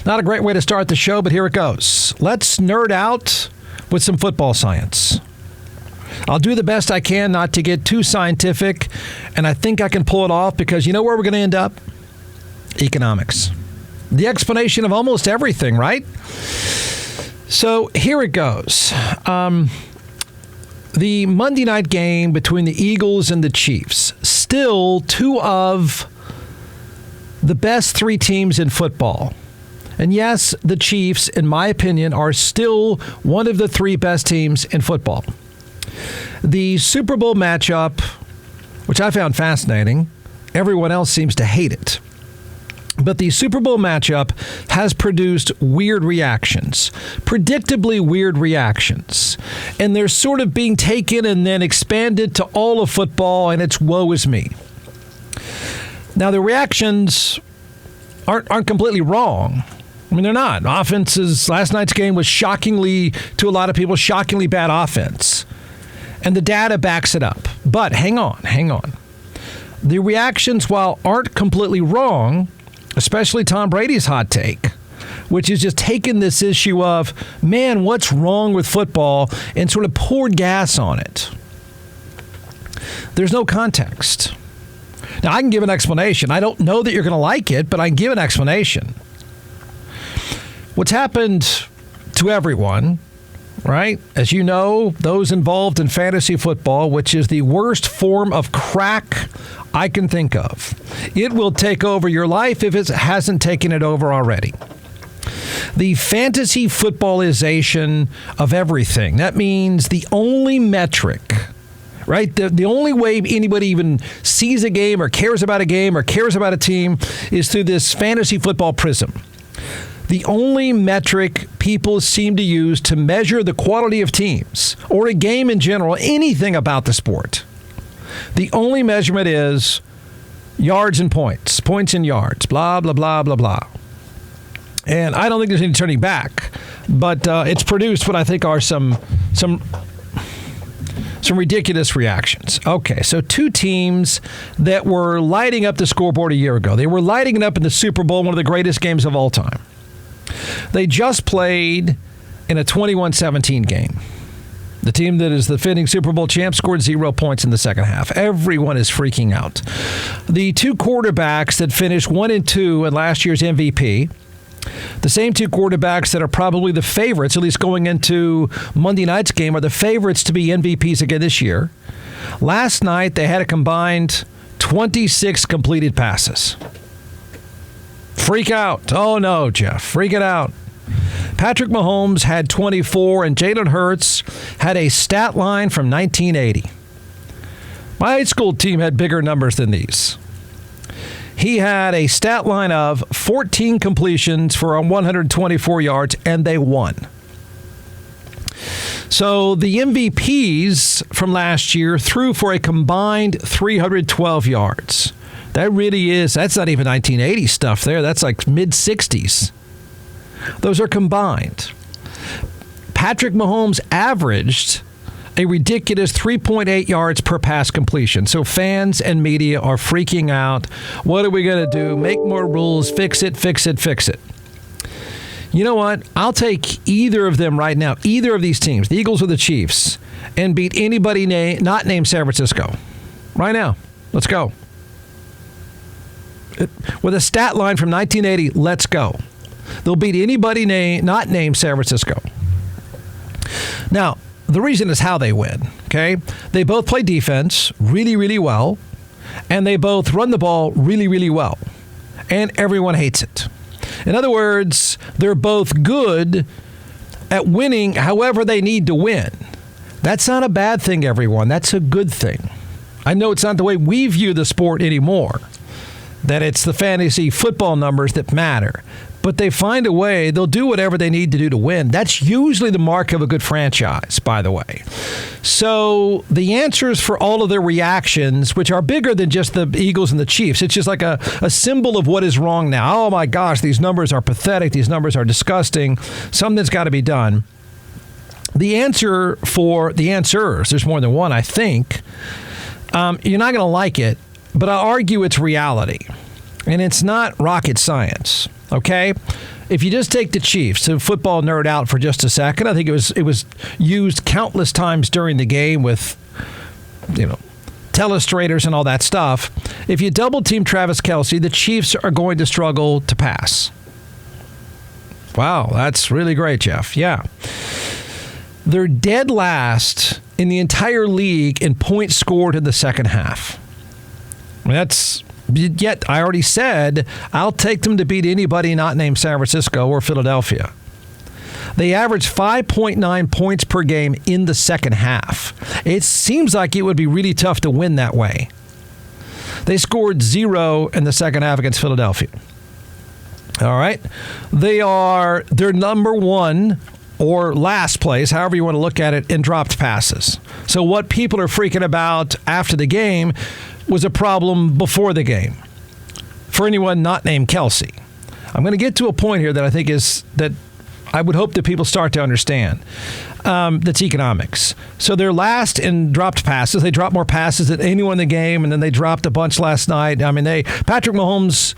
Not a great way to start the show, but here it goes. Let's nerd out with some football science. I'll do the best I can not to get too scientific, and I think I can pull it off because you know where we're going to end up? Economics. The explanation of almost everything, right? So here it goes. The Monday night game between the Eagles and the Chiefs, still two of the best three teams in football. And yes, the Chiefs, in my opinion, are still one of the three best teams in football. The Super Bowl matchup, which I found fascinating, everyone else seems to hate it. But the Super Bowl matchup has produced weird reactions, predictably weird reactions. And they're sort of being taken and then expanded to all of football, and it's woe is me. Now, the reactions aren't completely wrong. I mean, they're not. Last night's game was shockingly, to a lot of people, shockingly bad offense. And the data backs it up. But hang on. The reactions, while aren't completely wrong, especially Tom Brady's hot take, which is just taking this issue of, man, what's wrong with football, and sort of poured gas on it. There's no context. Now, I can give an explanation. I don't know that you're going to like it, but I can give an explanation. What's happened to everyone, right? As you know, those involved in fantasy football, which is the worst form of crack I can think of. It will take over your life if it hasn't taken it over already. The fantasy footballization of everything. That means the only metric, right? The only way anybody even sees a game or cares about a game or cares about a team is through this fantasy football prism. The only metric people seem to use to measure the quality of teams or a game in general, anything about the sport. The only measurement is yards and points and yards, blah, blah, blah, blah, blah. And I don't think there's any turning back, but it's produced what I think are some ridiculous reactions. Okay, so two teams that were lighting up the scoreboard a year ago. They were lighting it up in the Super Bowl, one of the greatest games of all time. They just played in a 21-17 game. The team that is the defending Super Bowl champ scored 0 points in the second half. Everyone is freaking out. The two quarterbacks that finished 1-2 in last year's MVP, the same two quarterbacks that are probably the favorites, at least going into Monday night's game, are the favorites to be MVPs again this year. Last night, they had a combined 26 completed passes. Freak out. Oh, no, Jeff. Freak it out. Patrick Mahomes had 24, and Jalen Hurts had a stat line from 1980. My high school team had bigger numbers than these. He had a stat line of 14 completions for 124 yards, and they won. So the MVPs from last year threw for a combined 312 yards. That's not even 1980 stuff there. That's like mid-60s. Those are combined. Patrick Mahomes averaged a ridiculous 3.8 yards per pass completion. So fans and media are freaking out. What are we going to do? Make more rules. Fix it. You know what? I'll take either of them right now, either of these teams, the Eagles or the Chiefs, and beat anybody not named San Francisco. Right now. Let's go. With a stat line from 1980, let's go. They'll beat anybody not named San Francisco. Now, the reason is how they win, okay? They both play defense really, really well, and they both run the ball really, really well, and everyone hates it. In other words, they're both good at winning however they need to win. That's not a bad thing, everyone. That's a good thing. I know it's not the way we view the sport anymore, that it's the fantasy football numbers that matter. But they find a way, they'll do whatever they need to do to win. That's usually the mark of a good franchise, by the way. So the answers for all of their reactions, which are bigger than just the Eagles and the Chiefs, it's just like a symbol of what is wrong now. Oh my gosh, these numbers are pathetic. These numbers are disgusting. Something's got to be done. The answer for the answers, there's more than one, I think. You're not going to like it, but I'll argue it's reality. And it's not rocket science. Okay? If you just take the Chiefs, so football nerd out for just a second, I think it was used countless times during the game with, telestrators and all that stuff. If you double team Travis Kelce, the Chiefs are going to struggle to pass. Wow, that's really great, Jeff. Yeah. They're dead last in the entire league in points scored in the second half. Yet I already said I'll take them to beat anybody not named San Francisco or Philadelphia. They average 5.9 points per game in the second half. It seems like it would be really tough to win that way. They scored 0 in the second half against Philadelphia. All right. They're number 1 or last place, however you want to look at it, in dropped passes. So what people are freaking about after the game was a problem before the game for anyone not named Kelce. I'm going to get to a point here that I think is that I would hope that people start to understand. That's economics. So they're last in dropped passes. They dropped more passes than anyone in the game, and then they dropped a bunch last night. I mean, Patrick Mahomes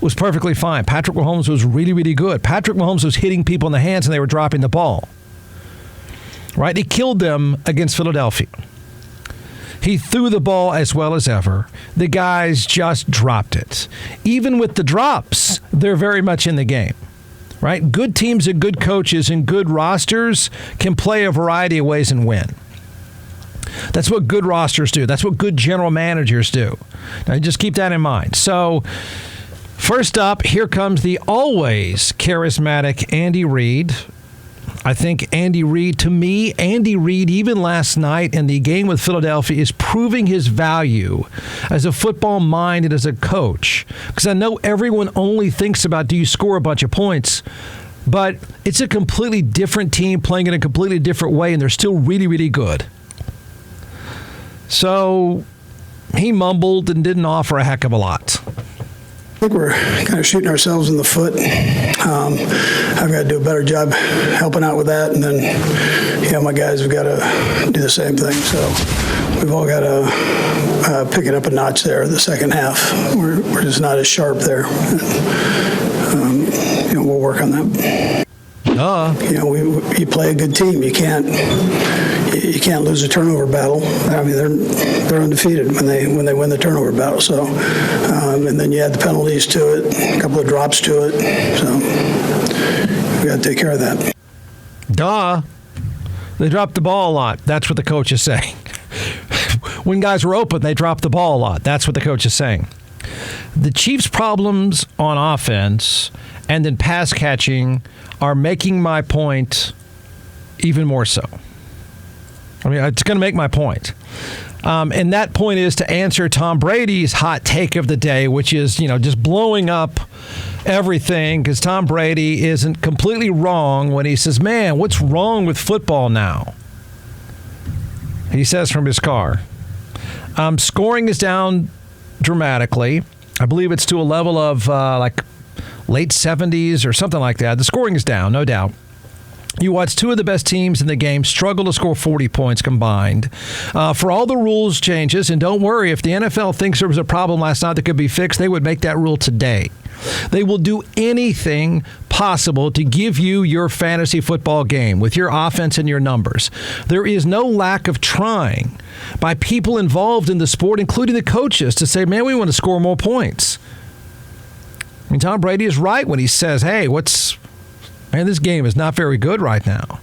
was perfectly fine. Patrick Mahomes was really, really good. Patrick Mahomes was hitting people in the hands, and they were dropping the ball. Right? He killed them against Philadelphia. He threw the ball as well as ever. The guys just dropped it. Even with the drops, they're very much in the game. Right? Good teams and good coaches and good rosters can play a variety of ways and win. That's what good rosters do. That's what good general managers do. Now, just keep that in mind. So, first up, here comes the always charismatic Andy Reid. I think Andy Reid, even last night in the game with Philadelphia, is proving his value as a football mind and as a coach. Because I know everyone only thinks about, do you score a bunch of points? But it's a completely different team playing in a completely different way, and they're still really, really good. So he mumbled and didn't offer a heck of a lot. I think we're kind of shooting ourselves in the foot. I've got to do a better job helping out with that, and then, my guys have got to do the same thing. So we've all got to pick it up a notch there. The second half, we're just not as sharp there. We'll work on that. You play a good team. You can't lose a turnover battle. I mean, they're undefeated when they win the turnover battle. So, and then you add the penalties to it, a couple of drops to it. So we got to take care of that. They dropped the ball a lot. That's what the coach is saying. When guys were open, they dropped the ball a lot. That's what the coach is saying. The Chiefs' problems on offense and then pass catching are making my point even more so. I mean, it's going to make my point. And that point is to answer Tom Brady's hot take of the day, which is, just blowing up everything, because Tom Brady isn't completely wrong when he says, man, what's wrong with football now? He says from his car. Scoring is down dramatically. I believe it's to a level of late 70s or something like that. The scoring is down, no doubt. You watch two of the best teams in the game struggle to score 40 points combined. For all the rules changes, and don't worry, if the NFL thinks there was a problem last night that could be fixed, they would make that rule today. They will do anything possible to give you your fantasy football game with your offense and your numbers. There is no lack of trying by people involved in the sport, including the coaches, to say, man, we want to score more points. I mean, Tom Brady is right when he says, hey, this game is not very good right now.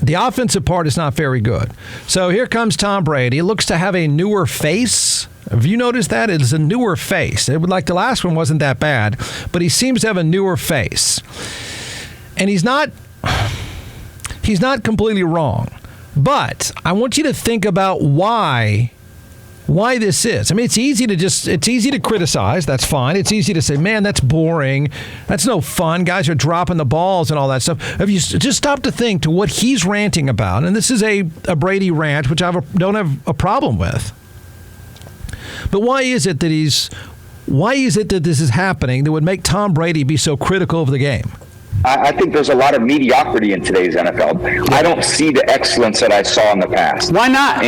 The offensive part is not very good. So here comes Tom Brady. He looks to have a newer face. Have you noticed that? It is a newer face. It would like the last one wasn't that bad, but he seems to have a newer face. And he's not completely wrong. But I want you to think about why this is. I mean, it's easy to criticize. That's fine. It's easy to say, man, that's boring. That's no fun. Guys are dropping the balls and all that stuff. If you just stop to think to what he's ranting about, and this is a Brady rant, which I don't have a problem with. But why is it that this is happening that would make Tom Brady be so critical of the game? I think there's a lot of mediocrity in today's NFL. I don't see the excellence that I saw in the past. Why not?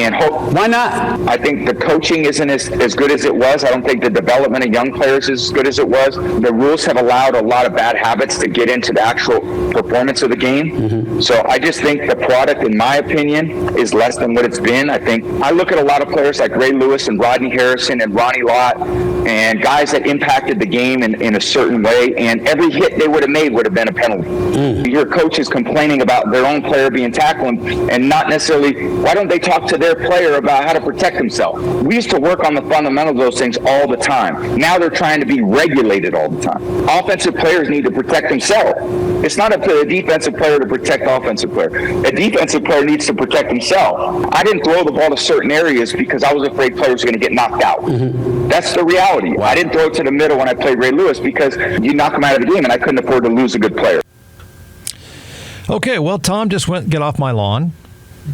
Why not? I think the coaching isn't as good as it was. I don't think the development of young players is as good as it was. The rules have allowed a lot of bad habits to get into the actual performance of the game. Mm-hmm. So I just think the product, in my opinion, is less than what it's been. I look at a lot of players like Ray Lewis and Rodney Harrison and Ronnie Lott and guys that impacted the game in a certain way, and every hit they would have made would have been a penalty. Your coach is complaining about their own player being tackled and not necessarily, why don't they talk to their player about how to protect himself? We used to work on the fundamentals of those things all the time. Now they're trying to be regulated all the time. Offensive players need to protect themselves. It's not up to a defensive player to protect the offensive player. A defensive player needs to protect himself. I didn't throw the ball to certain areas because I was afraid players were going to get knocked out. Mm-hmm. That's the reality. Wow. I didn't throw it to the middle when I played Ray Lewis because you knock him out of the game, and I couldn't afford to lose a good player. Okay, well, Tom just went get off my lawn.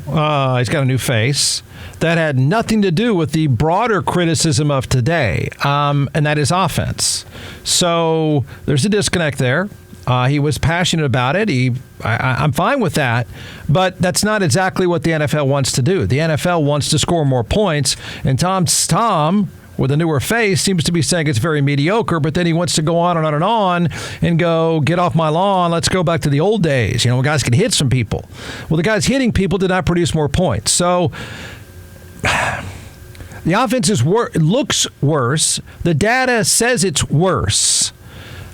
He's got a new face. That had nothing to do with the broader criticism of today, and that is offense. So there's a disconnect there. He was passionate about it. I'm fine with that, but that's not exactly what the NFL wants to do. The NFL wants to score more points, and Tom, with a newer face, seems to be saying it's very mediocre, but then he wants to go on and on and on and go, get off my lawn, let's go back to the old days, when guys could hit some people. Well, the guys hitting people did not produce more points. So the offense looks worse. The data says it's worse.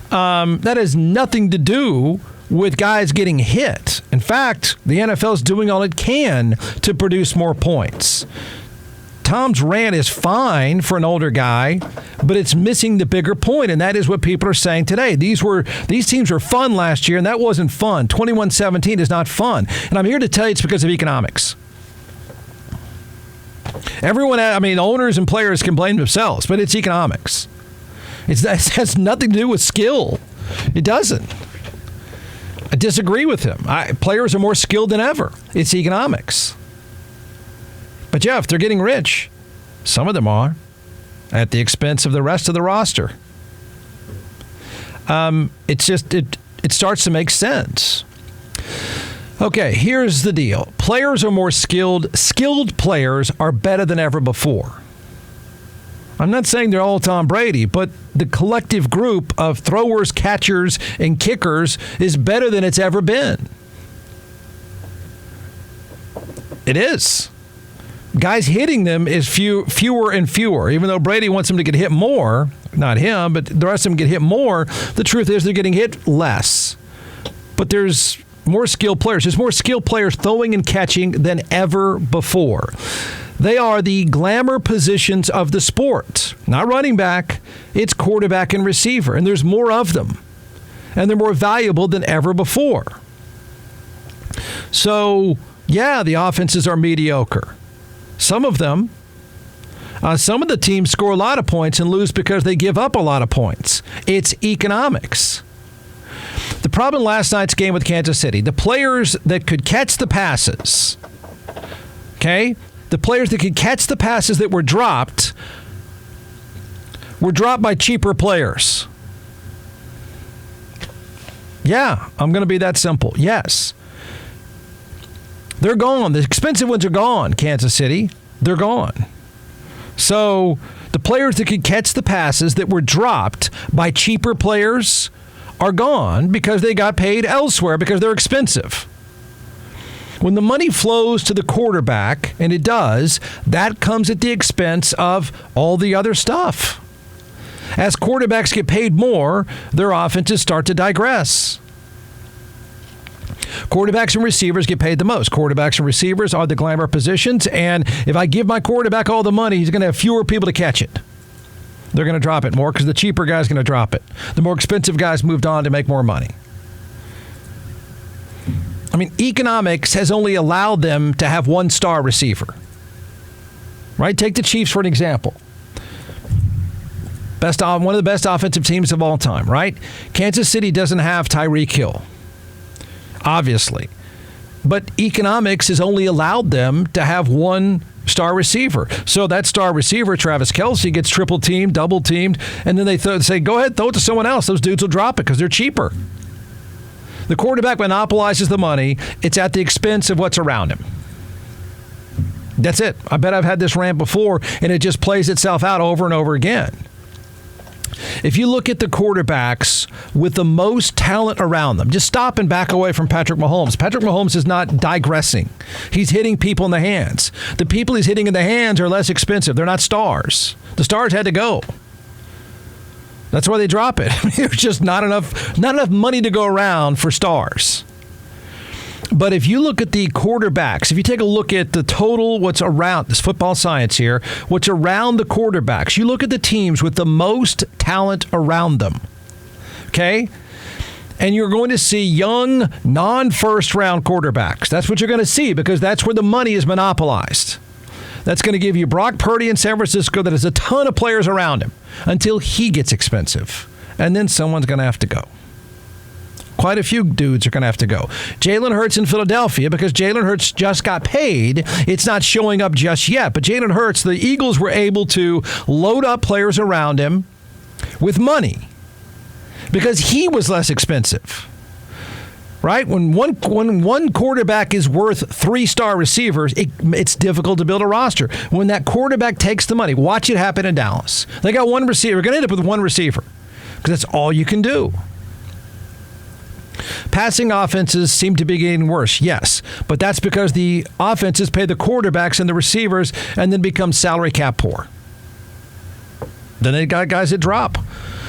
That has nothing to do with guys getting hit. In fact, the NFL is doing all it can to produce more points. Tom's rant is fine for an older guy, but it's missing the bigger point, and that is what people are saying today. These teams were fun last year, and that wasn't fun. 21-17 is not fun. And I'm here to tell you it's because of economics. Owners and players can blame themselves, but it's economics. It has nothing to do with skill. It doesn't. I disagree with him. Players are more skilled than ever. It's economics. But Jeff, they're getting rich. Some of them are, at the expense of the rest of the roster. It starts to make sense. Okay, here's the deal. Players are more skilled. Skilled players are better than ever before. I'm not saying they're all Tom Brady, but the collective group of throwers, catchers, and kickers is better than it's ever been. It is. Guys hitting them is fewer and fewer. Even though Brady wants them to get hit more, not him, but the rest of them get hit more, the truth is they're getting hit less. But there's more skilled players. There's more skilled players throwing and catching than ever before. They are the glamour positions of the sport. Not running back, it's quarterback and receiver, and there's more of them. And they're more valuable than ever before. So, yeah, the offenses are mediocre. Some of them. Some of the teams score a lot of points and lose because they give up a lot of points. It's economics. The problem last night's game with Kansas City, the players that could catch the passes, okay? The players that could catch the passes that were dropped by cheaper players. Yeah, I'm going to be that simple. Yes. They're gone. The expensive ones are gone, Kansas City. They're gone. So the players that could catch the passes that were dropped by cheaper players are gone because they got paid elsewhere because they're expensive. When the money flows to the quarterback, and it does, that comes at the expense of all the other stuff. As quarterbacks get paid more, their offenses start to digress. Quarterbacks and receivers get paid the most. Quarterbacks and receivers are the glamour positions, and if I give my quarterback all the money, he's going to have fewer people to catch it. They're going to drop it more because the cheaper guy's going to drop it. The more expensive guys moved on to make more money. Economics has only allowed them to have one star receiver. Right? Take the Chiefs for an example. One of the best offensive teams of all time, right? Kansas City doesn't have Tyreek Hill, obviously. But economics has only allowed them to have one star receiver. So that star receiver, Travis Kelce, gets triple teamed, double teamed, and then they say, go ahead, throw it to someone else. Those dudes will drop it because they're cheaper. The quarterback monopolizes the money. It's at the expense of what's around him. That's it. I bet I've had this rant before, and it just plays itself out over and over again. If you look at the quarterbacks with the most talent around them, just stop and back away from Patrick Mahomes. Patrick Mahomes is not digressing. He's hitting people in the hands. The people he's hitting in the hands are less expensive. They're not stars. The stars had to go. That's why they drop it. There's just not enough money to go around for stars. But if you look at the quarterbacks, if you take a look at the total, what's around, this football science here, what's around the quarterbacks, you look at the teams with the most talent around them, okay? And you're going to see young, non-first round quarterbacks. That's what you're going to see because that's where the money is monopolized. That's going to give you Brock Purdy in San Francisco that has a ton of players around him until he gets expensive. And then someone's going to have to go. Quite a few dudes are going to have to go. Jalen Hurts in Philadelphia, because Jalen Hurts just got paid, it's not showing up just yet. But Jalen Hurts, the Eagles were able to load up players around him with money because he was less expensive. Right? When one quarterback is worth 3-star receivers, it's difficult to build a roster. When that quarterback takes the money, watch it happen in Dallas. They got one receiver. We're going to end up with one receiver because that's all you can do. Passing offenses seem to be getting worse, yes, but that's because the offenses pay the quarterbacks and the receivers and then become salary cap poor. Then they got guys that drop.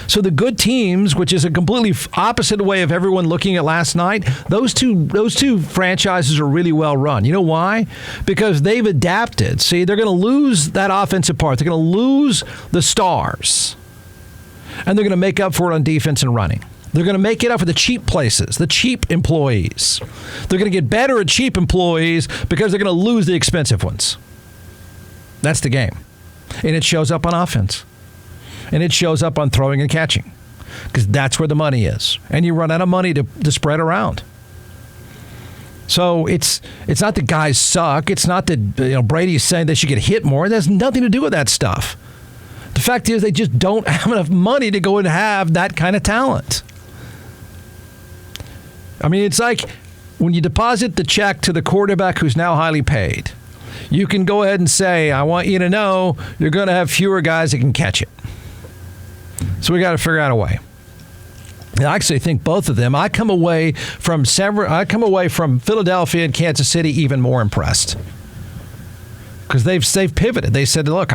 So the good teams, which is a completely opposite way of everyone looking at last night, those two franchises are really well run. You know why? Because they've adapted. See, they're going to lose that offensive part. They're going to lose the stars. And they're going to make up for it on defense and running. They're going to make it up for the cheap places, the cheap employees. They're going to get better at cheap employees because they're going to lose the expensive ones. That's the game. And it shows up on offense. And it shows up on throwing and catching because that's where the money is. And you run out of money to spread around. So it's not that guys suck. It's not that Brady's saying they should get hit more. It has nothing to do with that stuff. The fact is they just don't have enough money to go and have that kind of talent. I mean, it's like when you deposit the check to the quarterback who's now highly paid, you can go ahead and say, I want you to know you're going to have fewer guys that can catch it. So we got to figure out a way. And I actually think both of them. I come away from Philadelphia and Kansas City even more impressed because they've pivoted. They said, look,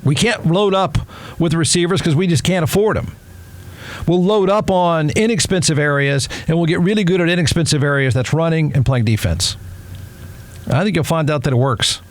we can't load up with receivers because we just can't afford them. We'll load up on inexpensive areas and we'll get really good at inexpensive areas. That's running and playing defense. I think you'll find out that it works.